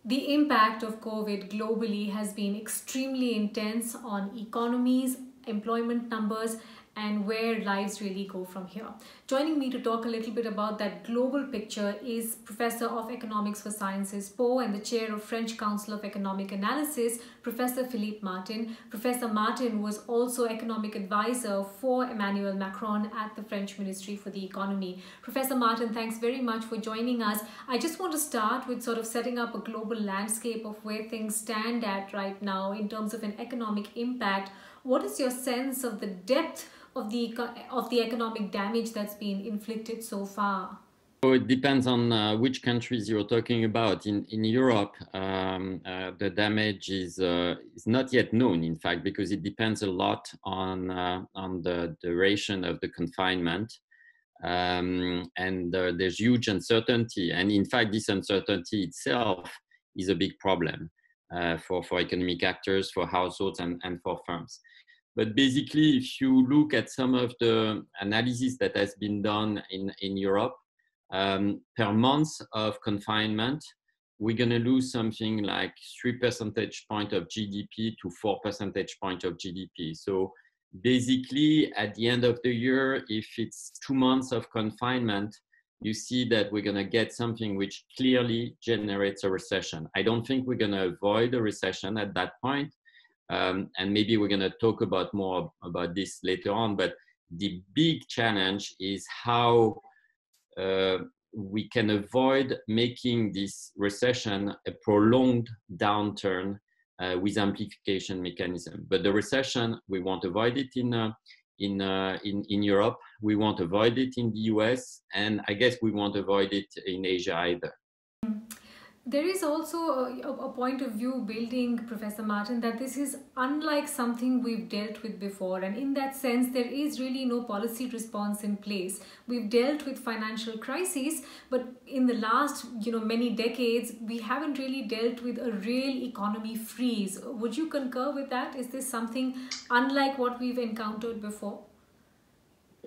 The impact of COVID globally has been extremely intense on economies, employment numbers, and where lives really go from here. Joining me to talk a little bit about that global picture is Professor of Economics for Sciences Po and the Chair of French Council of Economic Analysis, Professor Philippe Martin. Professor Martin was also economic advisor for Emmanuel Macron at the French Ministry for the Economy. Professor Martin, thanks very much for joining us. I just want to start with sort of setting up a global landscape of where things stand at right now in terms of an economic impact. What is your sense of the depth of the economic damage that's been inflicted so far? So it depends on which countries you're talking about. In Europe, the damage is not yet known, in fact, because it depends a lot on the duration of the confinement. And there's huge uncertainty. And in fact, this uncertainty itself is a big problem for economic actors, for households, and for firms. But basically, if you look at some of the analysis that has been done in Europe, per month of confinement, we're going to lose something like 3 percentage points of GDP to 4 percentage points of GDP. So basically, at the end of the year, if it's 2 months of confinement, you see that we're going to get something which clearly generates a recession. I don't think we're going to avoid a recession at that point. And maybe we're going to talk more about this later on, but the big challenge is how we can avoid making this recession a prolonged downturn with amplification mechanism. But the recession, we won't avoid it in Europe, we won't avoid it in the US, and I guess we won't avoid it in Asia either. There is also a point of view building, Professor Martin, that this is unlike something we've dealt with before. And in that sense, there is really no policy response in place. We've dealt with financial crises, but in the last many decades, we haven't really dealt with a real economy freeze. Would you concur with that? Is this something unlike what we've encountered before?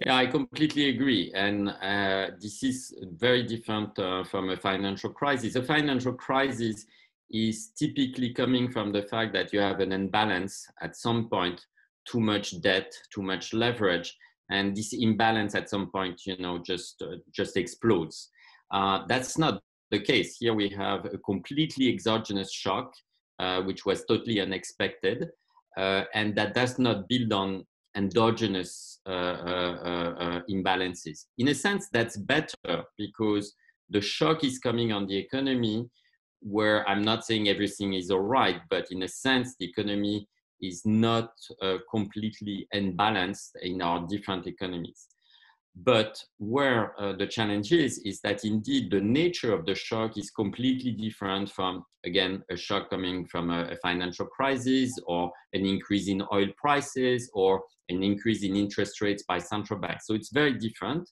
Yeah, I completely agree. And this is very different from a financial crisis. A financial crisis is typically coming from the fact that you have an imbalance at some point, too much debt, too much leverage, and this imbalance at some point, just explodes. That's not the case. Here we have a completely exogenous shock, which was totally unexpected, and that does not build on endogenous imbalances. In a sense, that's better because the shock is coming on the economy where I'm not saying everything is all right, but in a sense, the economy is not completely unbalanced in our different economies. But where the challenge is that indeed the nature of the shock is completely different from, again, a shock coming from a financial crisis or an increase in oil prices or an increase in interest rates by central banks. So it's very different.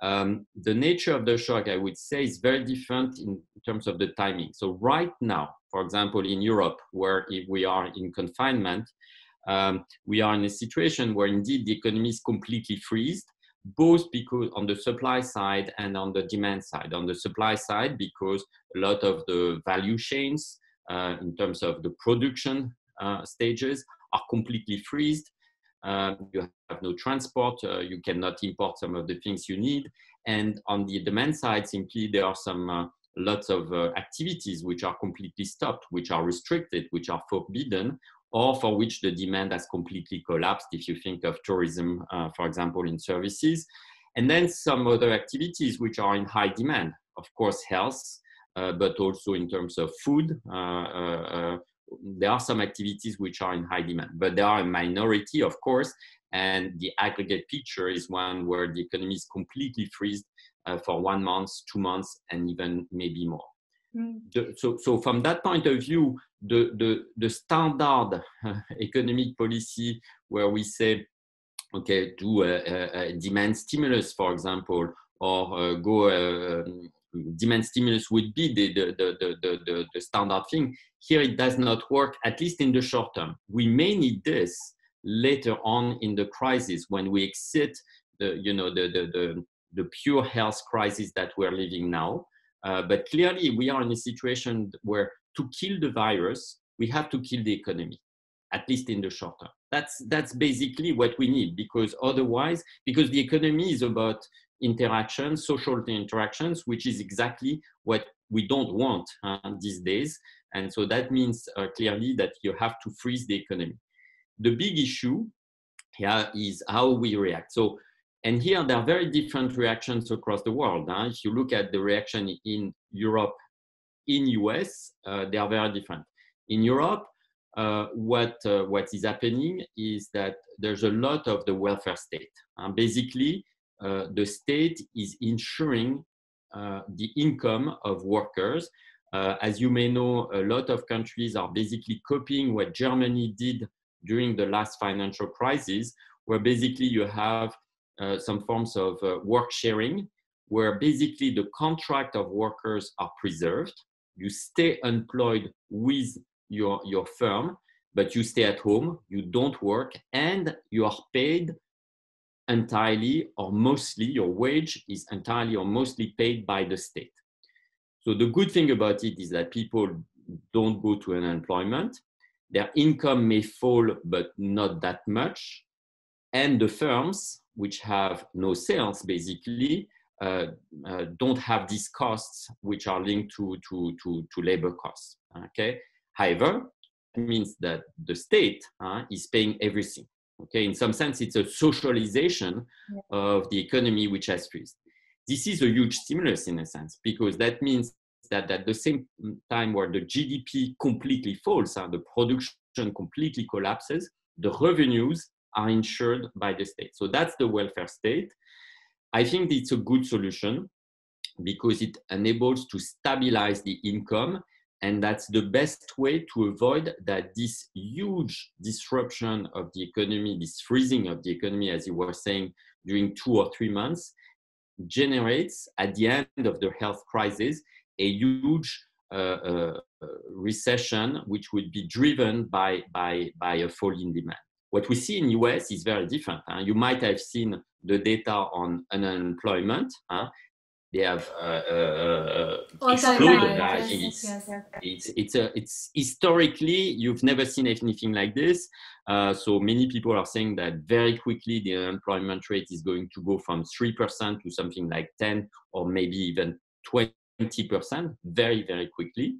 The nature of the shock, I would say, is very different in terms of the timing. So right now, for example, in Europe, where if we are in confinement, we are in a situation where indeed the economy is completely freezed, both because on the supply side and on the demand side. On the supply side, because a lot of the value chains in terms of the production stages are completely freezed. You have no transport, you cannot import some of the things you need. And on the demand side, simply there are some lots of activities which are completely stopped, which are restricted, which are forbidden, or for which the demand has completely collapsed, if you think of tourism, for example, in services. And then some other activities which are in high demand, of course, health, but also in terms of food. There are some activities which are in high demand, but there are a minority, of course, and the aggregate picture is one where the economy is completely freezed for 1 month, 2 months, and even maybe more. So from that point of view, the standard economic policy where we say, okay, do a demand stimulus, for example, or demand stimulus would be the standard thing. Here it does not work, at least in the short term. We may need this later on in the crisis when we exit the pure health crisis that we're living now. But clearly we are in a situation where to kill the virus, we have to kill the economy, at least in the short term. That's basically what we need, because otherwise, because the economy is about interactions, social interactions, which is exactly what we don't want these days. And so that means clearly that you have to freeze the economy. The big issue here is how we react. So, and here there are very different reactions across the world. If you look at the reaction in Europe, in US, they are very different. In Europe, what is happening is that there's a lot of the welfare state. Basically, the state is ensuring the income of workers. As you may know, a lot of countries are basically copying what Germany did during the last financial crisis, where basically you have some forms of work sharing, where basically the contract of workers are preserved. You stay employed with your firm, but you stay at home, you don't work, and you are paid entirely or mostly, your wage is entirely or mostly paid by the state. So the good thing about it is that people don't go to unemployment. Their income may fall, but not that much. And the firms, which have no sales, basically, don't have these costs which are linked to labor costs. Okay. However, it means that the state is paying everything. Okay. In some sense, it's a socialization of the economy which has freezed. This is a huge stimulus in a sense, because that means that at the same time where the GDP completely falls, the production completely collapses, the revenues are insured by the state. So that's the welfare state. I think it's a good solution because it enables to stabilize the income, and that's the best way to avoid that this huge disruption of the economy, this freezing of the economy, as you were saying, during 2 or 3 months, generates at the end of the health crisis a huge recession, which would be driven by a fall in demand. What we see in US is very different. You might have seen the data on unemployment. They have exploded. I think it's historically, you've never seen anything like this. So many people are saying that very quickly the unemployment rate is going to go from 3% to something like 10 or maybe even 20% very, very quickly.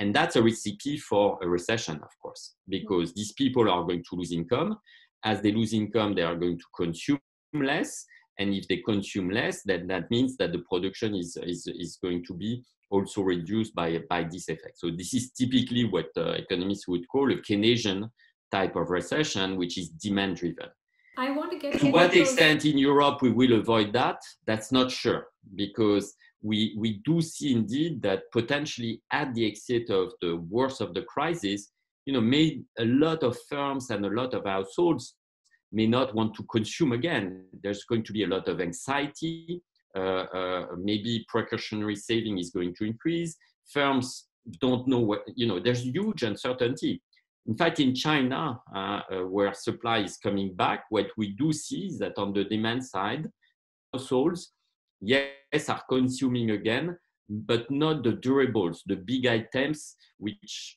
And that's a recipe for a recession, of course, because these people are going to lose income. As they lose income, they are going to consume less. And if they consume less, then that means that the production is going to be also reduced by this effect. So this is typically what economists would call a Keynesian type of recession, which is demand driven. I want to get to what extent in Europe we will avoid that, that's not sure, because we do see indeed that potentially at the exit of the worst of the crisis, a lot of firms and a lot of households may not want to consume again. There's going to be a lot of anxiety. Maybe precautionary saving is going to increase. Firms don't know what, there's huge uncertainty. In fact, in China, where supply is coming back, what we do see is that on the demand side, households, yes, are consuming again, but not the durables, the big items, which,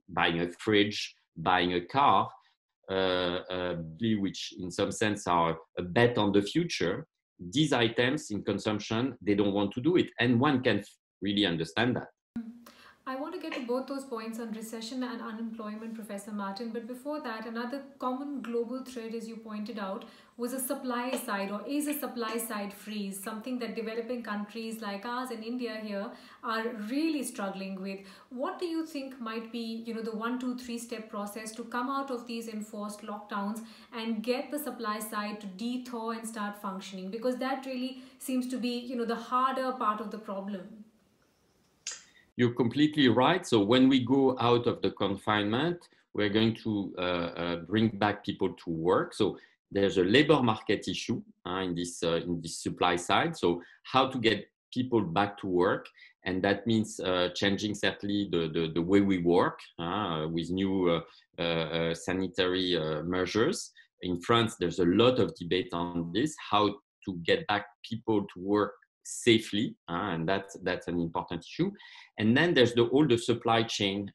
buying a fridge, buying a car, which in some sense are a bet on the future. These items in consumption, they don't want to do it. And one can really understand that. I want to get to both those points on recession and unemployment, Professor Martin. But before that, another common global thread, as you pointed out, was a supply side, or is a supply side freeze, something that developing countries like ours and India here are really struggling with. What do you think might be, the 1, 2, 3 step process to come out of these enforced lockdowns and get the supply side to de-thaw and start functioning? Because that really seems to be, the harder part of the problem. You're completely right. So when we go out of the confinement, we're going to bring back people to work. So there's a labor market issue in this supply side. So how to get people back to work, and that means changing certainly the way we work with new sanitary measures. In France, there's a lot of debate on this, how to get back people to work safely, and that's an important issue. And then there's all the supply chain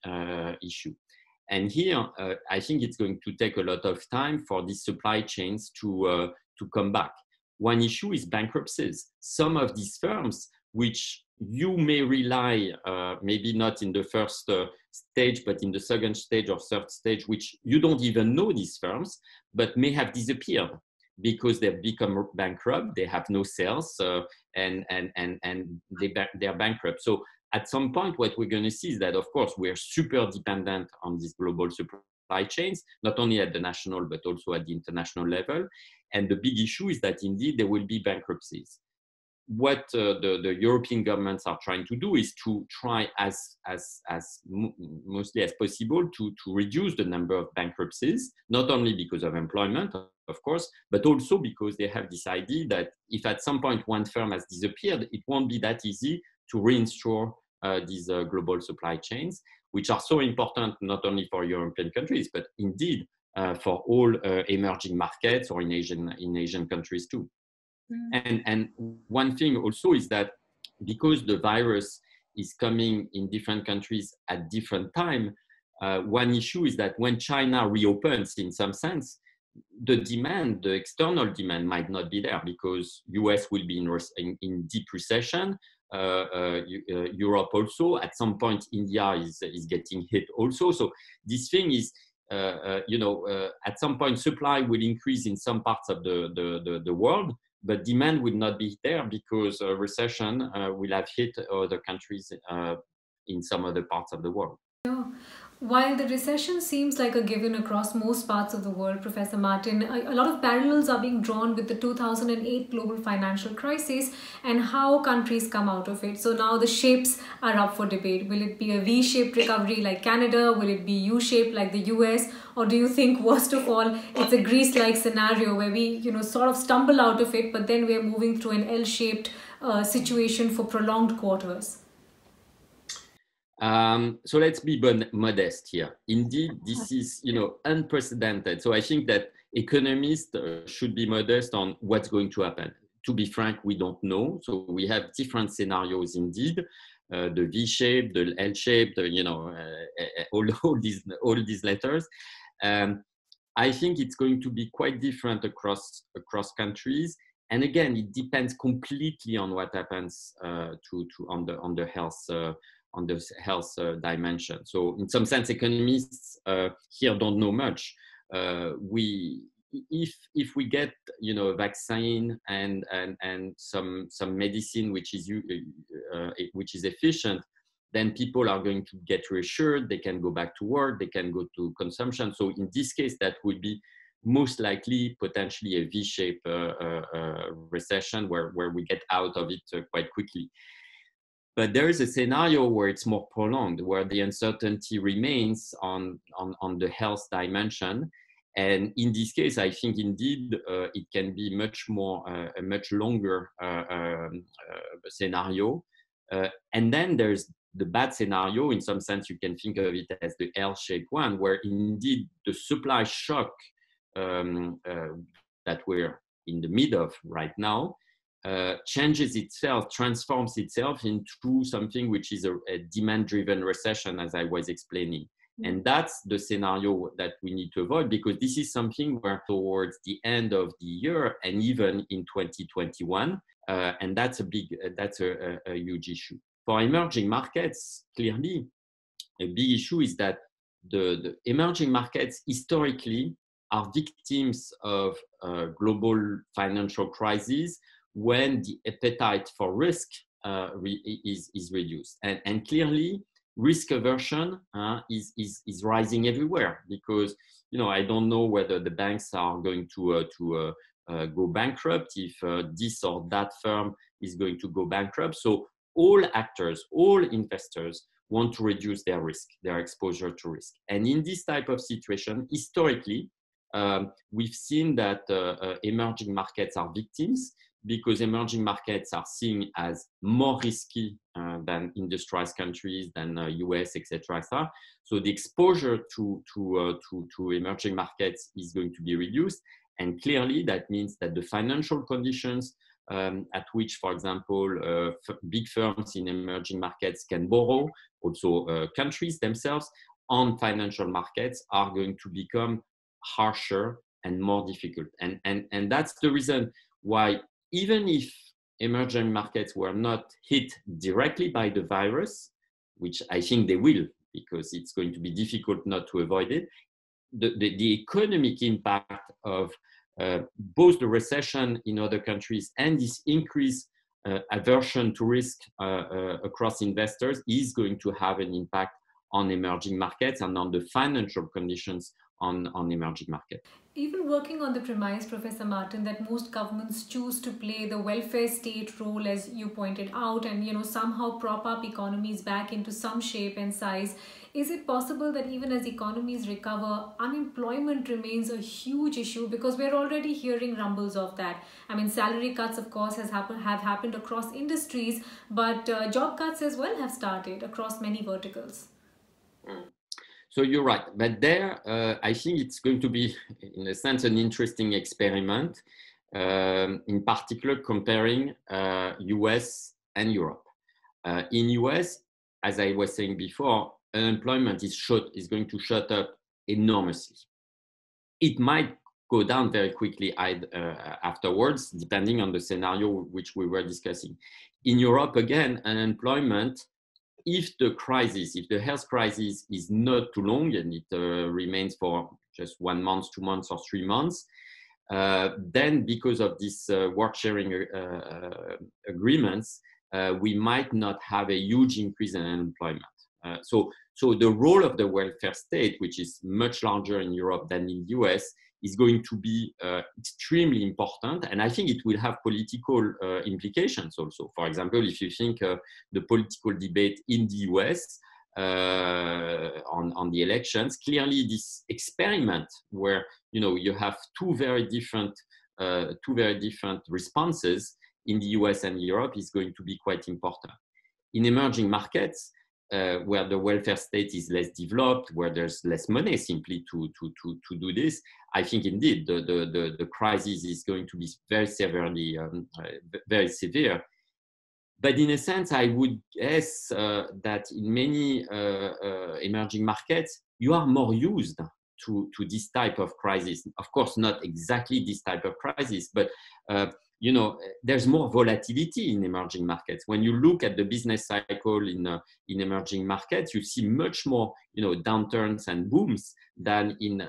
issue. And here, I think it's going to take a lot of time for these supply chains to come back. One issue is bankruptcies. Some of these firms, which you may rely, maybe not in the first stage, but in the second stage or third stage, which you don't even know these firms, but may have disappeared because they've become bankrupt, they have no sales, and they're bankrupt. So at some point, what we're going to see is that, of course, we're super dependent on these global supply chains, not only at the national, but also at the international level. And the big issue is that indeed there will be bankruptcies. What the European governments are trying to do is to try as mostly as possible to reduce the number of bankruptcies, not only because of employment, of course, but also because they have this idea that if at some point one firm has disappeared, it won't be that easy to reinstore these global supply chains, which are so important not only for European countries, but indeed for all emerging markets or in Asian countries too. And one thing also is that because the virus is coming in different countries at different time, one issue is that when China reopens, in some sense, the demand, the external demand might not be there because US will be in deep recession. Europe also, at some point, India is getting hit also. So this thing is, at some point, supply will increase in some parts of the world, but demand will not be there because a recession will have hit other countries in some other parts of the world. While the recession seems like a given across most parts of the world, Professor Martin, a lot of parallels are being drawn with the 2008 global financial crisis and how countries come out of it. So now the shapes are up for debate. Will it be a V-shaped recovery like Canada? Will it be U-shaped like the US? Or do you think, worst of all, it's a Greece-like scenario where we, sort of stumble out of it, but then we're moving through an L-shaped situation for prolonged quarters? So let's be modest here. Indeed, this is, unprecedented. So I think that economists should be modest on what's going to happen. To be frank, we don't know. So we have different scenarios indeed. The V-shape, the L-shape, all these letters. I think it's going to be quite different across countries. And again, it depends completely on what happens on the health dimension. So in some sense, economists here don't know much. If we get a vaccine and some medicine which is efficient, then people are going to get reassured. They can go back to work. They can go to consumption. So in this case, that would be most likely potentially a V-shaped recession where we get out of it quite quickly. But there is a scenario where it's more prolonged, where the uncertainty remains on the health dimension. And in this case, I think indeed it can be much more, a much longer scenario. And then there's the bad scenario. In some sense, you can think of it as the L-shaped one, where indeed the supply shock that we're in the middle of right now changes itself, transforms itself into something which is a demand-driven recession, as I was explaining. And that's the scenario that we need to avoid, because this is something where towards the end of the year and even in 2021, and that's a huge issue. For emerging markets, clearly, a big issue is that the emerging markets historically are victims of global financial crises when the appetite for risk is reduced. And clearly, risk aversion is rising everywhere, because I don't know whether the banks are going to go bankrupt, if this or that firm is going to go bankrupt. So all actors, all investors want to reduce their risk, their exposure to risk. And in this type of situation, historically, we've seen that emerging markets are victims, because emerging markets are seen as more risky than industrialized countries, than US, etc. So the exposure to emerging markets is going to be reduced. And clearly, that means that the financial conditions at which, for example, big firms in emerging markets can borrow, also countries themselves on financial markets are going to become harsher and more difficult. And that's the reason why, even if emerging markets were not hit directly by the virus, which I think they will, because it's going to be difficult not to avoid it, the economic impact of both the recession in other countries and this increased aversion to risk across investors is going to have an impact on emerging markets and on the financial conditions on emerging markets. Even working on the premise, Professor Martin, that most governments choose to play the welfare state role, as you pointed out, and somehow prop up economies back into some shape and size. Is it possible that even as economies recover, unemployment remains a huge issue? Because we're already hearing rumbles of that. I mean, salary cuts, of course, have happened across industries, but job cuts as well have started across many verticals. So you're right, but there, I think it's going to be, in a sense, an interesting experiment, in particular comparing US and Europe. In US, as I was saying before, unemployment is going to shut up enormously. It might go down very quickly afterwards, depending on the scenario which we were discussing. In Europe, again, unemployment, if the health crisis is not too long and it remains for just 1 month, 2 months, or 3 months, then because of these work sharing agreements, we might not have a huge increase in unemployment. So the role of the welfare state, which is much larger in Europe than in the US, is going to be extremely important. And I think it will have political implications also. For example, if you think the political debate in the US on the elections, clearly this experiment where you have two very different responses in the US and Europe is going to be quite important. In emerging markets, where the welfare state is less developed, where there's less money simply to do this, I think indeed the crisis is going to be very very severe. But in a sense, I would guess that in many emerging markets, you are more used to this type of crisis. Of course, not exactly this type of crisis, but there's more volatility in emerging markets. When you look at the business cycle in emerging markets, you see much more, downturns and booms than in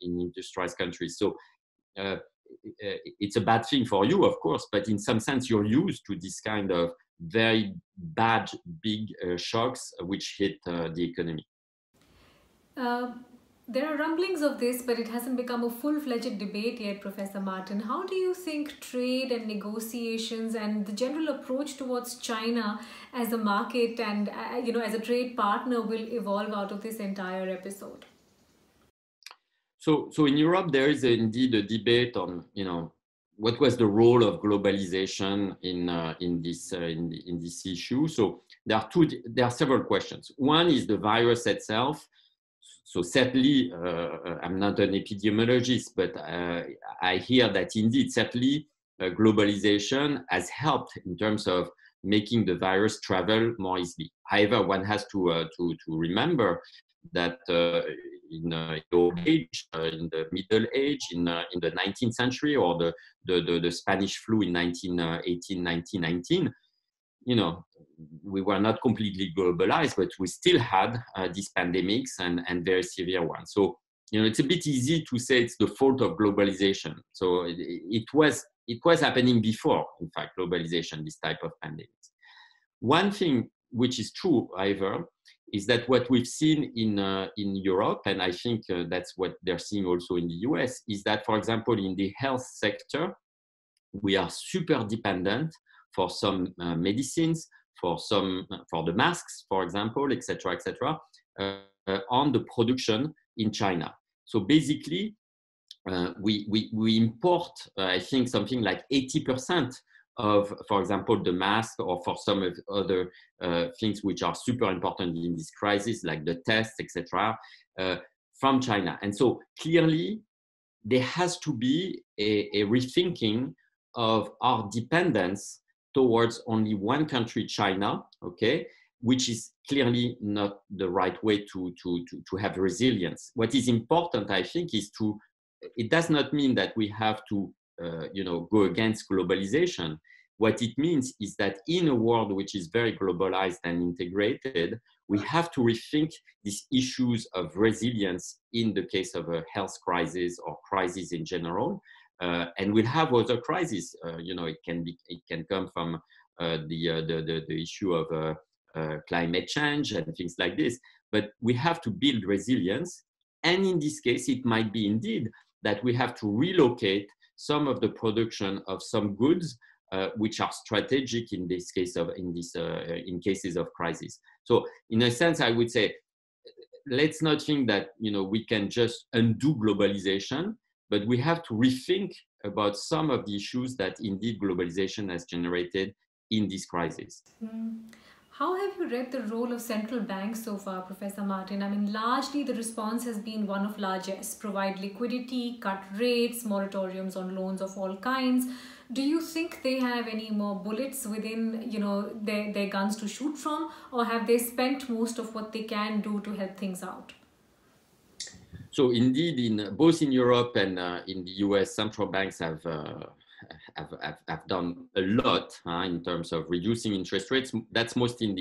industrialized countries. So it's a bad thing for you, of course, but in some sense, you're used to this kind of very bad, big shocks which hit the economy. There are rumblings of this, but it hasn't become a full-fledged debate yet, Professor Martin. How do you think trade and negotiations and the general approach towards China as a market and as a trade partner will evolve out of this entire episode? So in Europe, there is indeed a debate on what was the role of globalization in this issue. So there are several questions. One is the virus itself. So certainly, I'm not an epidemiologist, but I hear that indeed, certainly, globalization has helped in terms of making the virus travel more easily. However, one has to remember that in the old age, in the Middle Age, in the 19th century, or the Spanish flu in 1918, 1919, we were not completely globalized, but we still had these pandemics and very severe ones. So, it's a bit easy to say it's the fault of globalization. So it was happening before, in fact, globalization, this type of pandemics. One thing which is true, however, is that what we've seen in Europe, and I think that's what they're seeing also in the US, is that, for example, in the health sector, we are super dependent for some medicines, for the masks, for example, etc., on the production in China. So basically, we import, I think, something like 80% of, for example, the mask, or for some of other things which are super important in this crisis, like the tests, etc., from China. And so clearly, there has to be a rethinking of our dependence towards only one country, China, okay, which is clearly not the right way to have resilience. What is important, I think, is it does not mean that we have to, go against globalization. What it means is that in a world which is very globalized and integrated, we have to rethink these issues of resilience in the case of a health crisis or crisis in general. And we'll have other crises. It can come from the issue of climate change and things like this. But we have to build resilience. And in this case, it might be indeed that we have to relocate some of the production of some goods which are strategic in this case in cases of crisis. So in a sense, I would say, let's not think that we can just undo globalization, but we have to rethink about some of the issues that indeed globalization has generated in this crisis. How have you read the role of central banks so far, Professor Martin? I mean, largely the response has been one of largesse: provide liquidity, cut rates, moratoriums on loans of all kinds. Do you think they have any more bullets within, their guns to shoot from, or have they spent most of what they can do to help things out? So indeed, both in Europe and in the US, central banks have done a lot in terms of reducing interest rates. That's mostly in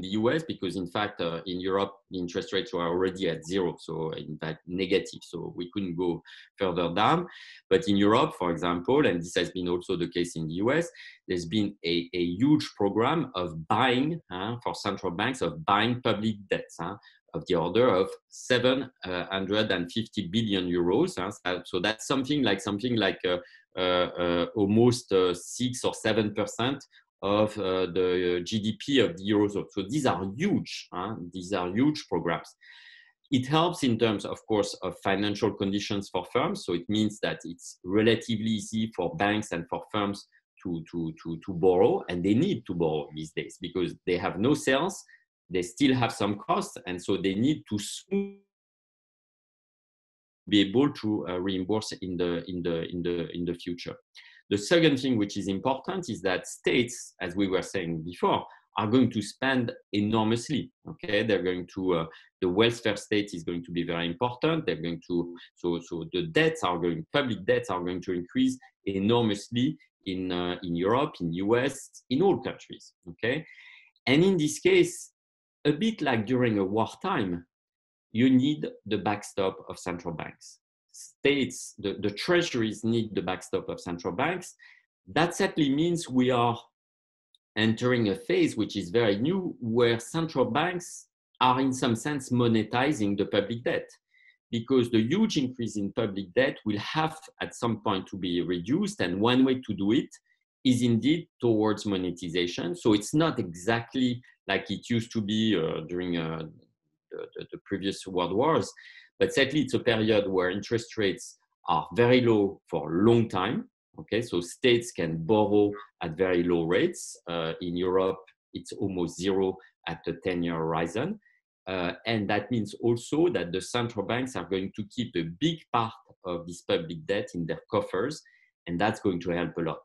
the US, because in fact, in Europe, the interest rates were already at zero. So in fact, negative. So we couldn't go further down. But in Europe, for example, and this has been also the case in the US, there's been a huge program of buying for central banks, of buying public debts of the order of 750 billion euros. So that's something like almost 6 or 7% of the GDP of the Eurozone. So these are huge. These are huge programs. It helps in terms, of course, of financial conditions for firms. So it means that it's relatively easy for banks and for firms to borrow, and they need to borrow these days because they have no sales. They still have some costs, and so they need to be able to reimburse in the future. The second thing which is important is that states, as we were saying before, are going to spend enormously. Okay, they're going to the welfare state is going to be very important. They're going to so the public debts are going to increase enormously in Europe, in US, in all countries. Okay, and in this case, a bit like during a wartime, you need the backstop of central banks. States, the treasuries need the backstop of central banks. That simply means we are entering a phase which is very new, where central banks are in some sense monetizing the public debt, because the huge increase in public debt will have at some point to be reduced. And one way to do it is indeed towards monetization. So it's not exactly like it used to be during the previous world wars, but certainly it's a period where interest rates are very low for a long time. Okay, so states can borrow at very low rates. In Europe, it's almost zero at the 10-year horizon. And that means also that the central banks are going to keep a big part of this public debt in their coffers, and that's going to help a lot.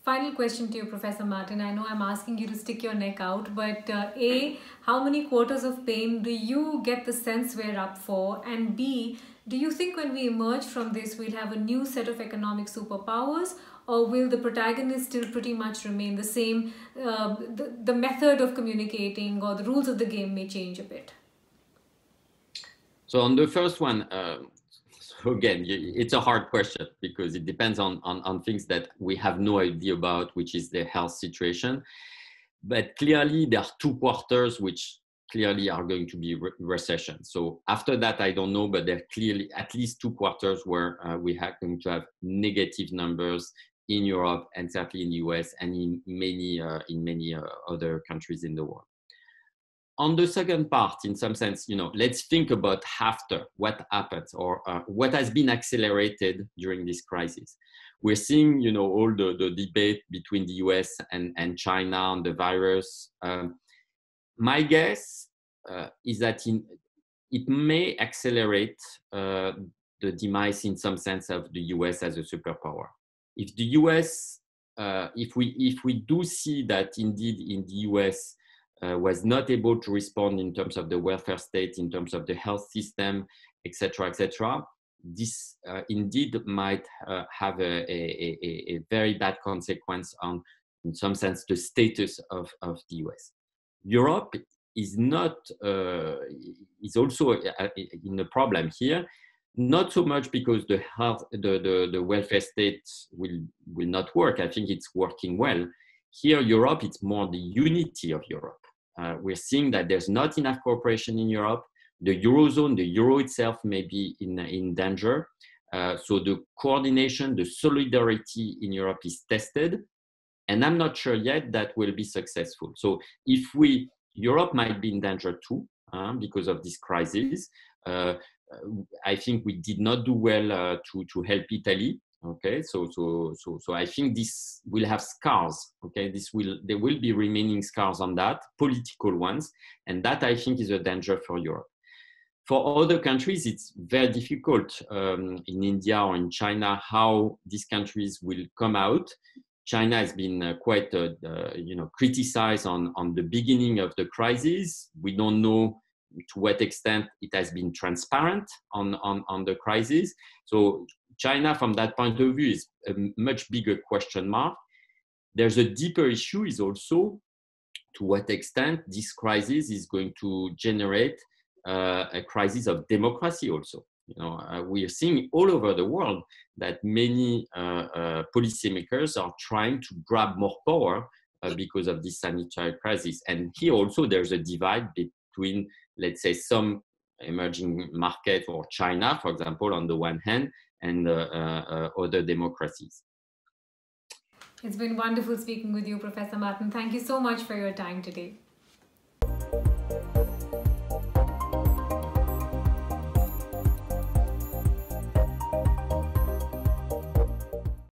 Final question to you, Professor Martin. I know I'm asking you to stick your neck out, but A, how many quarters of pain do you get the sense we're up for? And B, do you think when we emerge from this, we'll have a new set of economic superpowers, or will the protagonists still pretty much remain the same? The method of communicating or the rules of the game may change a bit. So on the first one, so again, it's a hard question because it depends on things that we have no idea about, which is the health situation. But clearly, there are 2 quarters which clearly are going to be recession. So after that, I don't know, but there are clearly at least 2 quarters where we are going to have negative numbers in Europe and certainly in the US and in many other countries in the world. On the second part, in some sense, let's think about after what happens or what has been accelerated during this crisis. We're seeing, all the debate between the US and China on the virus. My guess is that it may accelerate the demise in some sense of the US as a superpower. if the US, if we do see that indeed in the US was not able to respond in terms of the welfare state, in terms of the health system, etc., this indeed might have a very bad consequence on, in some sense, the status of the US. Europe is not is also in a problem here, not so much because the health, the welfare state will not work. I think it's working well. Here, Europe, it's more the unity of Europe. We're seeing that there's not enough cooperation in Europe. The Eurozone, the euro itself may be in danger. So the coordination, the solidarity in Europe is tested. And I'm not sure yet that will be successful. So if Europe might be in danger too, because of this crisis. I think we did not do well to help Italy. Okay, so I think this will have scars. Okay, there will be remaining scars on that, political ones, and that I think is a danger for Europe. For other countries, it's very difficult in India or in China how these countries will come out. China has been quite criticized on the beginning of the crisis. We don't know to what extent it has been transparent on the crisis. So China, from that point of view, is a much bigger question mark. There's a deeper issue is also to what extent this crisis is going to generate a crisis of democracy also. We are seeing all over the world that many policymakers are trying to grab more power because of this sanitary crisis. And here also there's a divide between, let's say, some emerging market or China, for example, on the one hand, and other democracies. It's been wonderful speaking with you, Professor Martin. Thank you so much for your time today.